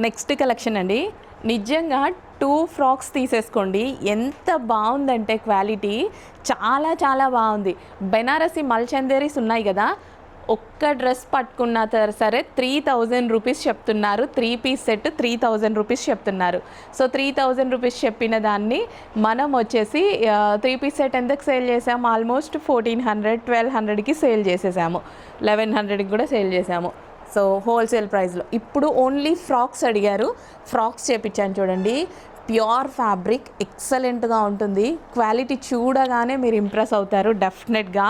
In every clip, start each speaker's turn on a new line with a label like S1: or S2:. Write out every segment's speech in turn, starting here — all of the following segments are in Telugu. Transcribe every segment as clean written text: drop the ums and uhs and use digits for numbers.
S1: నెక్స్ట్ కలెక్షన్ అండి. నిజంగా 2 ఫ్రాక్స్ తీసేసుకోండి. ఎంత బాగుందంటే క్వాలిటీ చాలా చాలా బాగుంది. బెనారసి మల్చందేరీస్ ఉన్నాయి కదా, ఒక్క డ్రెస్ పట్టుకున్నా సరే 3000 రూపీస్ చెప్తున్నారు. 3 పీస్ సెట్ 3000 రూపీస్ చెప్తున్నారు. సో 3000 రూపీస్ చెప్పిన దాన్ని మనం వచ్చేసి 3 పీస్ సెట్ ఎంతకు సేల్ చేసాము? ఆల్మోస్ట్ 1400 1200కి సేల్ చేసేసాము. 1100కి కూడా సేల్ చేసాము. సో హోల్సేల్ ప్రైస్లో. ఇప్పుడు ఓన్లీ ఫ్రాక్స్ అడిగారు, ఫ్రాక్స్ చేపించాను చూడండి. ప్యూర్ ఫ్యాబ్రిక్, ఎక్సలెంట్గా ఉంటుంది. క్వాలిటీ చూడగానే మీరు ఇంప్రెస్ అవుతారు డెఫినెట్గా.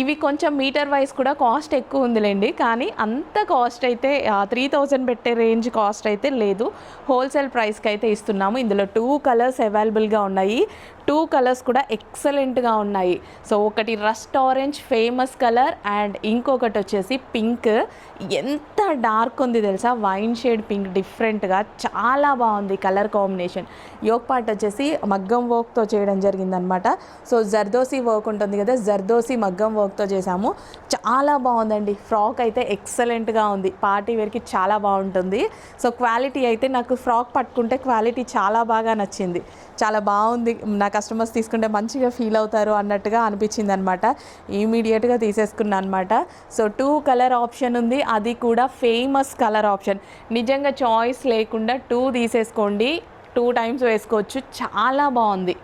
S1: ఇవి కొంచెం మీటర్ వైజ్ కూడా కాస్ట్ ఎక్కువ ఉందిలేండి, కానీ అంత కాస్ట్ అయితే 3000 పెట్టే రేంజ్ కాస్ట్ అయితే లేదు. హోల్సేల్ ప్రైస్కి అయితే ఇస్తున్నాము. ఇందులో 2 కలర్స్ అవైలబుల్గా ఉన్నాయి. 2 కలర్స్ కూడా ఎక్సలెంట్గా ఉన్నాయి. సో ఒకటి rust orange famous colour and ఇంకొకటి వచ్చేసి పింక్. ఎంత డార్క్ ఉంది తెలుసా, వైన్ షేడ్ పింక్, డిఫరెంట్గా చాలా బాగుంది కలర్ కాంబినేషన్. యోక్ పార్ట్ వచ్చేసి మగ్గం వర్క్తో చేయడం జరిగిందనమాట. సో జర్దోసి వర్క్ ఉంటుంది కదా, జర్దోసి మగ్గం వర్క్తో చేసాము. చాలా బాగుందండి. ఫ్రాక్ అయితే ఎక్సలెంట్గా ఉంది, పార్టీ వేర్కి చాలా బాగుంటుంది. సో క్వాలిటీ అయితే నాకు ఫ్రాక్ పట్టుకుంటే క్వాలిటీ చాలా బాగా నచ్చింది. చాలా బాగుంది, నా కస్టమర్స్ తీసుకుంటే మంచిగా ఫీల్ అవుతారు అన్నట్టుగా అనిపించింది అనమాట. ఇమీడియట్గా తీసేసుకున్నాను అనమాట. సో 2 కలర్ ఆప్షన్ ఉంది, అది కూడా ఫేమస్ కలర్ ఆప్షన్. నిజంగా చాయిస్ లేకుండా 2 తీసేసుకోండి, 2 టైమ్స్ వేసుకోవచ్చు. చాలా బాగుంది.